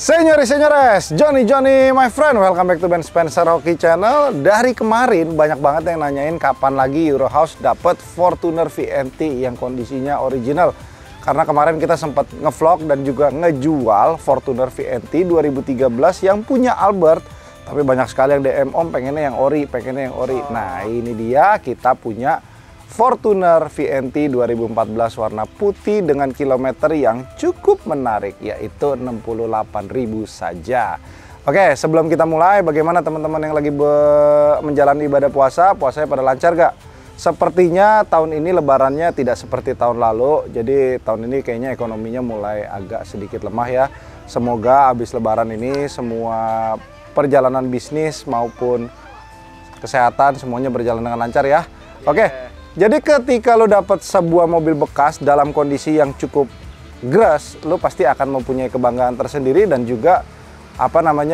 Senyores, Johnny, my friend, welcome back to Ben Spencer Hoki Channel. Dari kemarin banyak banget yang nanyain kapan lagi Eurohouse dapat Fortuner VNT yang kondisinya original. Karena kemarin kita sempat ngevlog dan juga ngejual Fortuner VNT 2013 yang punya Albert. Tapi banyak sekali yang DM, Om pengennya yang ori. Nah ini dia, kita punya Fortuner VNT 2014 warna putih dengan kilometer yang cukup menarik, yaitu 68.000 saja. Oke, sebelum kita mulai, bagaimana teman-teman yang lagi menjalani ibadah puasa? Puasanya pada lancar gak? Sepertinya tahun ini lebarannya tidak seperti tahun lalu, jadi tahun ini kayaknya ekonominya mulai agak sedikit lemah ya. Semoga habis lebaran ini semua perjalanan bisnis maupun kesehatan semuanya berjalan dengan lancar ya. Oke. Jadi ketika lo dapat sebuah mobil bekas dalam kondisi yang cukup gres, lo pasti akan mempunyai kebanggaan tersendiri dan juga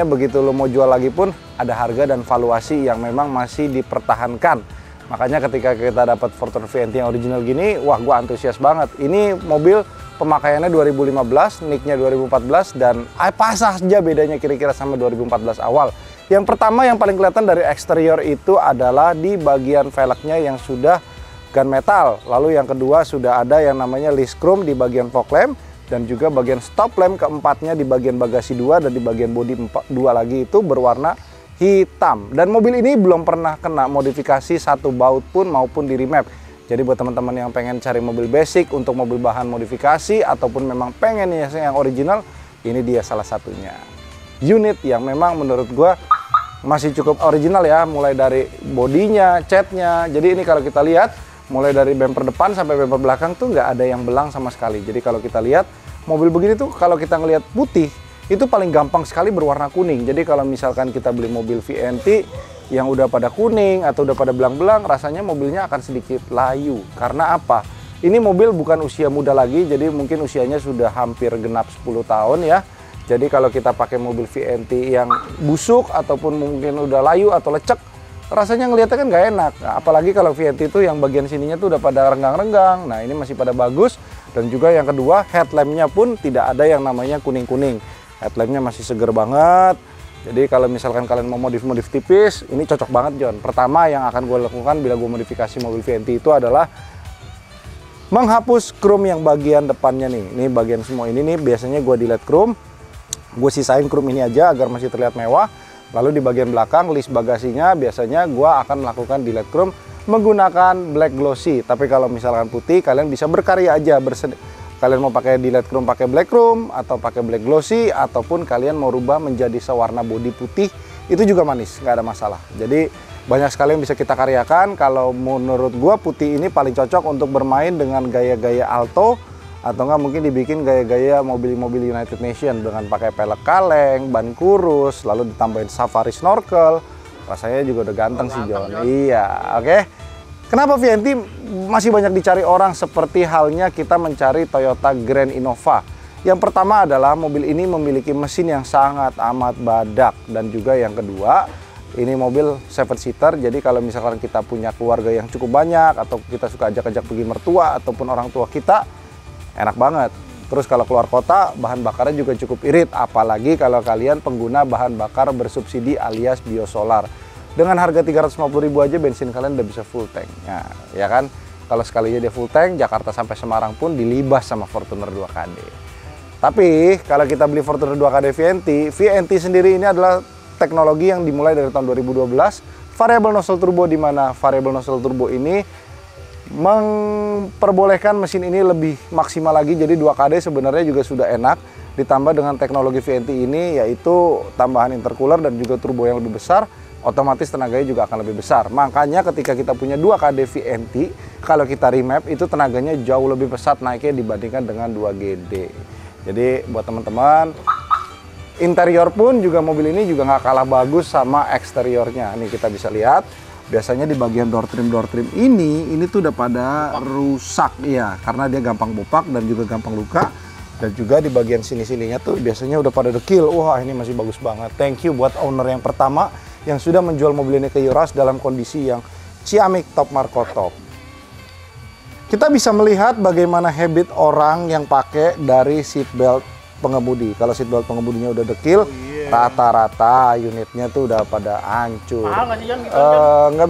begitu lo mau jual lagi pun ada harga dan valuasi yang memang masih dipertahankan. Makanya ketika kita dapat Fortuner VNT yang original gini, wah gua antusias banget. Ini mobil pemakaiannya 2015, nicknya 2014 dan apa saja bedanya kira-kira sama 2014 awal. Yang pertama yang paling kelihatan dari eksterior itu adalah di bagian velgnya yang sudah gunmetal. Lalu yang kedua sudah ada yang namanya list chrome di bagian fog lamp dan juga bagian stop lamp keempatnya di bagian bagasi 2 dan di bagian bodi 2 lagi itu berwarna hitam. Dan mobil ini belum pernah kena modifikasi satu baut pun maupun di remap. Jadi buat teman-teman yang pengen cari mobil basic untuk mobil bahan modifikasi ataupun memang pengen yang original, ini dia salah satunya. Unit yang memang menurut gua masih cukup original ya, mulai dari bodinya, catnya. Jadi ini kalau kita lihat mulai dari bumper depan sampai bumper belakang tuh nggak ada yang belang sama sekali. Jadi kalau kita lihat mobil begini tuh kalau kita ngelihat putih itu paling gampang sekali berwarna kuning. Jadi kalau misalkan kita beli mobil VNT yang udah pada kuning atau udah pada belang-belang, rasanya mobilnya akan sedikit layu. Karena apa? Ini mobil bukan usia muda lagi, jadi mungkin usianya sudah hampir genap 10 tahun ya. Jadi kalau kita pakai mobil VNT yang busuk ataupun mungkin udah layu atau lecek, rasanya ngeliatnya kan nggak enak. Nah, apalagi kalau VNT itu yang bagian sininya tuh udah pada renggang-renggang. Nah ini masih pada bagus. Dan juga yang kedua headlampnya pun tidak ada yang namanya kuning-kuning. Headlampnya masih seger banget. Jadi kalau misalkan kalian mau modif-modif tipis, ini cocok banget John. Pertama yang akan gue lakukan bila gue modifikasi mobil VNT itu adalah menghapus chrome yang bagian depannya nih. Ini bagian semua ini nih biasanya gue delete chrome. Gue sisain chrome ini aja agar masih terlihat mewah. Lalu di bagian belakang list bagasinya biasanya gua akan melakukan delete chrome menggunakan black glossy. Tapi kalau misalkan putih kalian bisa berkarya aja. Kalian mau pakai delete chrome pakai black chrome atau pakai black glossy ataupun kalian mau rubah menjadi sewarna body putih, itu juga manis, nggak ada masalah. Jadi banyak sekali yang bisa kita karyakan. Kalau menurut gua putih ini paling cocok untuk bermain dengan gaya-gaya alto atau enggak mungkin dibikin gaya-gaya mobil-mobil United Nation dengan pakai pelek kaleng, ban kurus, lalu ditambahin safari snorkel. Rasanya juga udah ganteng sih John. Iya, oke. Kenapa VNT masih banyak dicari orang seperti halnya kita mencari Toyota Grand Innova? Yang pertama adalah mobil ini memiliki mesin yang sangat amat badak dan juga yang kedua, ini mobil 7-seater. Jadi kalau misalkan kita punya keluarga yang cukup banyak atau kita suka ajak-ajak pergi mertua ataupun orang tua kita, enak banget. Terus kalau keluar kota bahan bakarnya juga cukup irit, apalagi kalau kalian pengguna bahan bakar bersubsidi alias biosolar. Dengan harga 350.000 aja bensin kalian udah bisa full tank. Nah, ya kan? Kalau sekalinya dia full tank, Jakarta sampai Semarang pun dilibas sama Fortuner 2KD. Tapi kalau kita beli Fortuner 2KD VNT sendiri ini adalah teknologi yang dimulai dari tahun 2012, variable nozzle turbo, di mana variable nozzle turbo ini memperbolehkan mesin ini lebih maksimal lagi. Jadi 2KD sebenarnya juga sudah enak, ditambah dengan teknologi VNT ini yaitu tambahan intercooler dan juga turbo yang lebih besar, otomatis tenaganya juga akan lebih besar. Makanya ketika kita punya 2KD VNT, kalau kita remap itu tenaganya jauh lebih pesat naiknya dibandingkan dengan 2GD. Jadi buat teman-teman, interior pun juga mobil ini juga nggak kalah bagus sama eksteriornya. Ini kita bisa lihat biasanya di bagian door trim ini tuh udah pada rusak ya, karena dia gampang bopak dan juga gampang luka. Dan juga di bagian sini-sininya tuh biasanya udah pada dekil. Wah ini masih bagus banget. Thank you buat owner yang pertama yang sudah menjual mobil ini ke Eurohouse dalam kondisi yang ciamik top Marco top. Kita bisa melihat bagaimana habit orang yang pakai dari seat belt pengemudi. Kalau seatbelt pengemudinya udah dekil, rata-rata unitnya tuh udah pada hancur. Mahal nggak sih John? Gitu, Nggak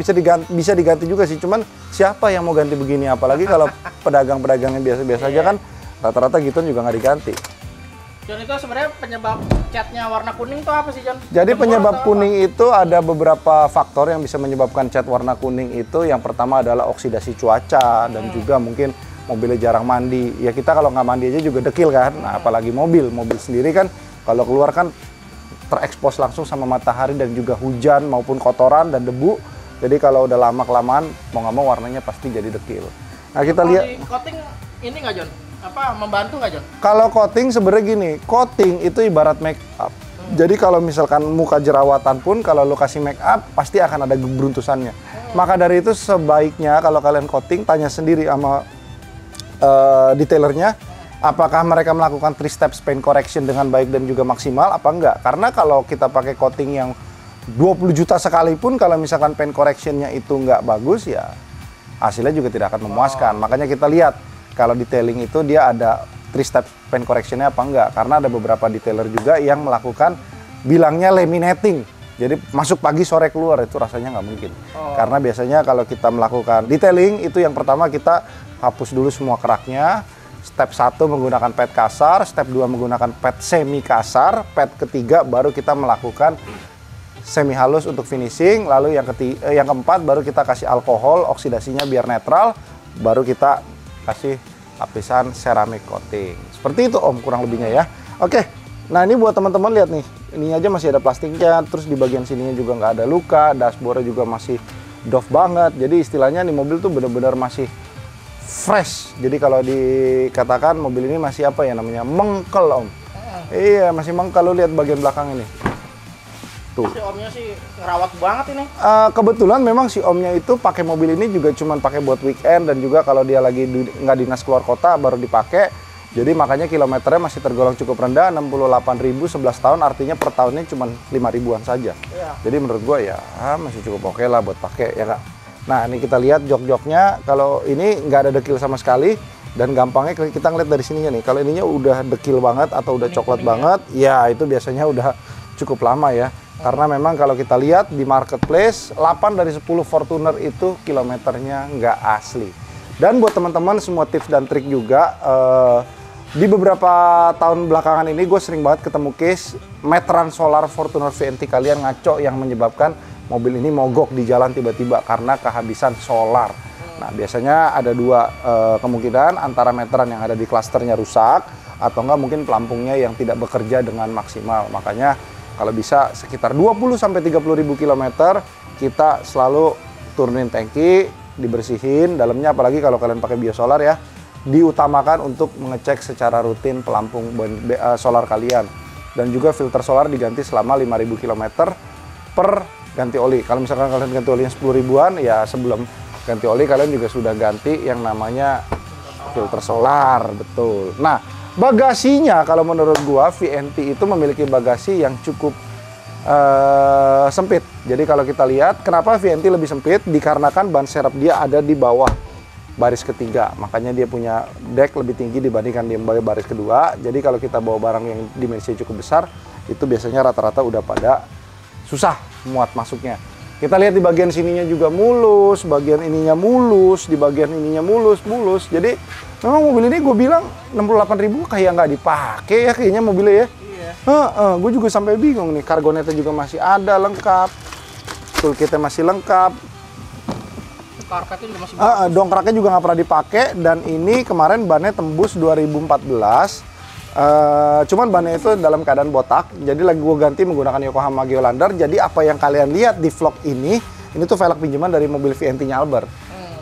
bisa diganti juga sih, cuman siapa yang mau ganti begini? Apalagi kalau pedagang-pedagang yang biasa-biasa aja kan rata-rata gituan juga nggak diganti. John, itu sebenarnya penyebab catnya warna kuning tuh apa sih John? Jadi penyebab kuning itu ada beberapa faktor yang bisa menyebabkan cat warna kuning itu. Yang pertama adalah oksidasi cuaca dan juga mungkin mobilnya jarang mandi. Ya kita kalau nggak mandi aja juga dekil kan. Nah, apalagi mobil sendiri kan kalau keluar kan terekspos langsung sama matahari dan juga hujan maupun kotoran dan debu. Jadi kalau udah lama-kelamaan mau nggak mau warnanya pasti jadi dekil. Nah kita lihat. Di coating ini nggak John? Apa membantu nggak John? Kalau coating sebenarnya gini, coating itu ibarat make up. Jadi kalau misalkan muka jerawatan pun kalau lo kasih make up pasti akan ada beruntusannya. Maka dari itu sebaiknya kalau kalian coating tanya sendiri sama detailernya apakah mereka melakukan 3 steps paint correction dengan baik dan juga maksimal apa enggak. Karena kalau kita pakai coating yang 20 juta sekalipun kalau misalkan paint correctionnya itu enggak bagus ya hasilnya juga tidak akan memuaskan. Makanya kita lihat kalau detailing itu dia ada 3 steps paint correctionnya apa enggak. Karena ada beberapa detailer juga yang melakukan bilangnya laminating. Jadi masuk pagi sore keluar itu rasanya nggak mungkin. Karena biasanya kalau kita melakukan detailing itu yang pertama kita hapus dulu semua keraknya. Step 1 menggunakan pad kasar, step 2 menggunakan pad semi kasar, pad ketiga baru kita melakukan semi halus untuk finishing. Lalu yang keempat baru kita kasih alkohol, oksidasinya biar netral, baru kita kasih lapisan ceramic coating. Seperti itu Om kurang lebihnya ya. Oke, nah ini buat teman-teman lihat nih, ini aja masih ada plastiknya, terus di bagian sininya juga nggak ada luka, dashboardnya juga masih doff banget. Jadi istilahnya nih mobil tuh benar-benar masih fresh. Jadi kalau dikatakan mobil ini masih apa ya namanya, mengkel Om. Iya masih mengkel, lo lihat bagian belakang ini. Tuh. Si Omnya sih ngerawat banget ini. Kebetulan memang si Omnya itu pakai mobil ini juga cuman pakai buat weekend dan juga kalau dia lagi nggak dinas keluar kota baru dipakai. Jadi makanya kilometernya masih tergolong cukup rendah, 68.000 11 tahun, artinya per tahunnya cuma 5 ribuan saja. Jadi menurut gua ya masih cukup oke lah buat pakai ya Kak. Nah ini kita lihat jok-joknya, kalau ini nggak ada dekil sama sekali dan gampangnya kita ngeliat dari sininya nih. Kalau ininya udah dekil banget atau udah coklat banget, ya itu biasanya udah cukup lama ya. Karena memang kalau kita lihat di marketplace 8 dari 10 Fortuner itu kilometernya nggak asli. Dan buat teman-teman semua tips dan trik juga, di beberapa tahun belakangan ini gue sering banget ketemu case meteran solar Fortuner VNT kalian ngaco yang menyebabkan mobil ini mogok di jalan tiba-tiba karena kehabisan solar. Nah biasanya ada dua kemungkinan, antara meteran yang ada di klasternya rusak atau enggak mungkin pelampungnya yang tidak bekerja dengan maksimal. Makanya kalau bisa sekitar 20-30 ribu kilometer kita selalu turunin tangki, dibersihin dalamnya, apalagi kalau kalian pakai biosolar ya, diutamakan untuk mengecek secara rutin pelampung solar kalian. Dan juga filter solar diganti selama 5.000 km per ganti oli. Kalau misalkan kalian ganti olinya 10 ribuan, ya sebelum ganti oli kalian juga sudah ganti yang namanya filter solar, betul. Nah, bagasinya kalau menurut gua VNT itu memiliki bagasi yang cukup sempit. Jadi kalau kita lihat kenapa VNT lebih sempit, dikarenakan ban serep dia ada di bawah baris ketiga, makanya dia punya deck lebih tinggi dibandingkan di baris kedua. Jadi kalau kita bawa barang yang dimensinya cukup besar, itu biasanya rata-rata udah pada susah muat masuknya. Kita lihat di bagian sininya juga mulus, bagian ininya mulus, di bagian ininya mulus. Jadi memang mobil ini gue bilang 68.000 kayak nggak dipakai ya kayaknya mobilnya ya. Iya. Gue juga sampai bingung nih, kargonetnya juga masih ada lengkap, toolkitnya masih lengkap. Karpetnya juga masih dongkraknya juga nggak pernah dipakai, dan ini kemarin bannya tembus 2014. Cuman bannya itu dalam keadaan botak, jadi lagi gue ganti menggunakan Yokohama Geolander. Jadi apa yang kalian lihat di vlog ini tuh velg pinjaman dari mobil VNT-nya Albert.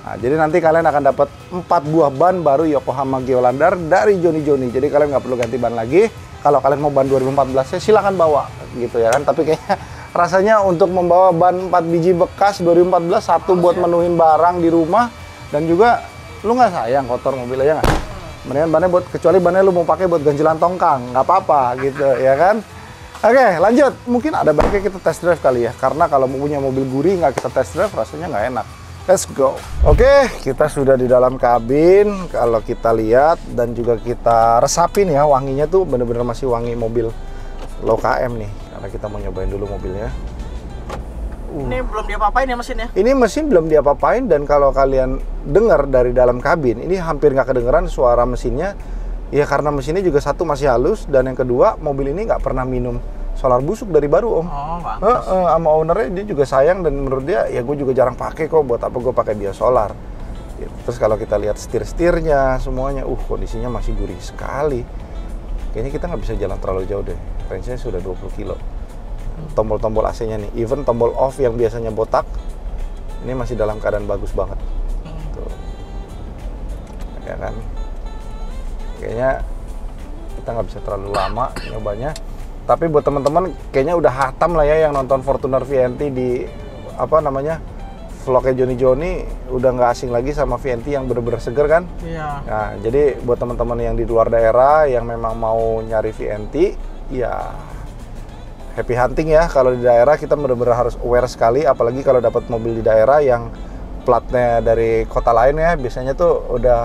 Nah, jadi nanti kalian akan dapat 4 buah ban baru Yokohama Geolander dari Joni. Jadi kalian nggak perlu ganti ban lagi. Kalau kalian mau ban 2014 ya silahkan bawa gitu ya kan. Tapi kayaknya rasanya untuk membawa ban 4 biji bekas 2014, satu buat menuhin barang di rumah, dan juga lu nggak sayang kotor mobil aja nggak? Mendingan bannya buat, kecuali bannya lu mau pakai buat ganjilan tongkang, nggak apa-apa gitu ya kan. Oke lanjut, mungkin ada baiknya kita test drive kali ya, karena kalau mau punya mobil gurih nggak kita test drive rasanya nggak enak. Let's go. Oke, kita sudah di dalam kabin. Kalau kita lihat dan juga kita resapin ya, wanginya tuh bener-bener masih wangi mobil low KM nih. Karena kita mau nyobain dulu mobilnya. Ini belum diapa-apain ya mesinnya? Ini mesin belum diapa-apain, dan kalau kalian dengar dari dalam kabin, ini hampir nggak kedengeran suara mesinnya. Ya karena mesinnya juga satu masih halus, dan yang kedua mobil ini nggak pernah minum solar busuk dari baru, Om. Oh, pantas. Sama ownernya dia juga sayang, dan menurut dia ya gue juga jarang pakai kok, buat apa gue pakai biosolar. Gitu. Terus kalau kita lihat setir-setirnya semuanya, kondisinya masih gurih sekali. Kayaknya kita nggak bisa jalan terlalu jauh deh. Range-nya sudah 20 kilo. Tombol-tombol AC-nya nih, even tombol off yang biasanya botak, ini masih dalam keadaan bagus banget. Tuh. Ya kan? Kayaknya kita nggak bisa terlalu lama nyobanya. Tapi buat teman-teman kayaknya udah hatam lah ya yang nonton Fortuner VNT di vlognya Joni, udah nggak asing lagi sama VNT yang bener-bener seger kan? Iya. Nah, jadi buat teman-teman yang di luar daerah yang memang mau nyari VNT, ya happy hunting ya. Kalau di daerah kita bener-bener harus aware sekali, apalagi kalau dapat mobil di daerah yang platnya dari kota lain ya, biasanya tuh udah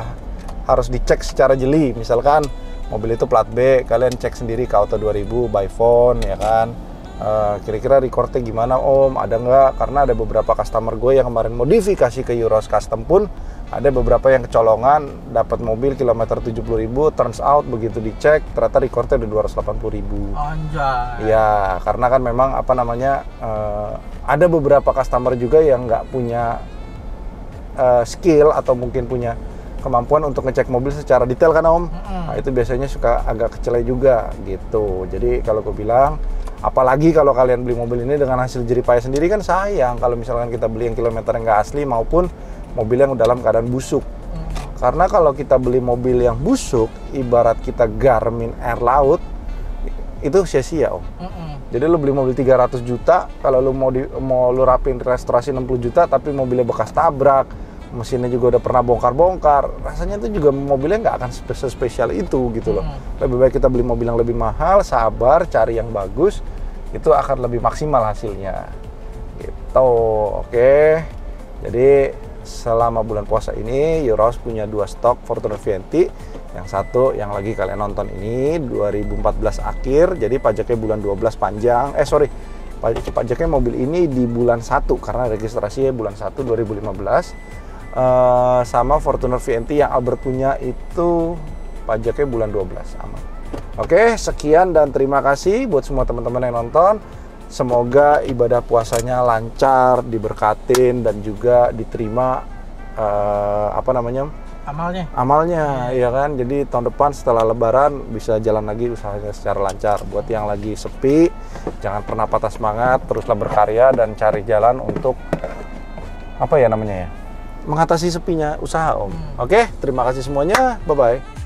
harus dicek secara jeli. Misalkan mobil itu plat B, kalian cek sendiri ke Auto 2000 by phone ya kan. Kira-kira recordnya gimana Om, ada nggak? Karena ada beberapa customer gue yang kemarin modifikasi ke Euros Custom pun ada beberapa yang kecolongan dapat mobil kilometer 70.000, turns out begitu dicek ternyata recordnya udah 280.000. Anjay. Ya karena kan memang ada beberapa customer juga yang nggak punya skill atau mungkin punya kemampuan untuk ngecek mobil secara detail kan Om. Nah, itu biasanya suka agak kecele juga gitu. Jadi kalau gue bilang, apalagi kalau kalian beli mobil ini dengan hasil jerih payah sendiri kan sayang kalau misalkan kita beli yang kilometer yang nggak asli maupun mobil yang dalam keadaan busuk. Karena kalau kita beli mobil yang busuk, ibarat kita Garmin Air Laut, itu sia-sia Om. Jadi lu beli mobil 300 juta, kalau lu mau lu rapin restorasi 60 juta, tapi mobilnya bekas tabrak, mesinnya juga udah pernah bongkar-bongkar, rasanya itu juga mobilnya nggak akan spesial itu gitu loh. Lebih baik kita beli mobil yang lebih mahal, sabar, cari yang bagus, itu akan lebih maksimal hasilnya gitu. Oke, jadi selama bulan puasa ini Euros punya 2 stok Fortuner VNT. Yang satu yang lagi kalian nonton ini 2014 akhir, jadi pajaknya bulan 12 panjang, pajaknya mobil ini di bulan 1 karena registrasinya bulan 1 2015. Sama Fortuner VNT yang Albert punya itu pajaknya bulan 12 aman. Oke, sekian dan terima kasih buat semua teman-teman yang nonton. Semoga ibadah puasanya lancar, diberkatin dan juga diterima amalnya ya kan. Jadi tahun depan setelah lebaran bisa jalan lagi usahanya secara lancar. Buat yang lagi sepi, jangan pernah patah semangat, teruslah berkarya dan cari jalan untuk mengatasi sepinya usaha Om. Oke, terima kasih semuanya. Bye-bye.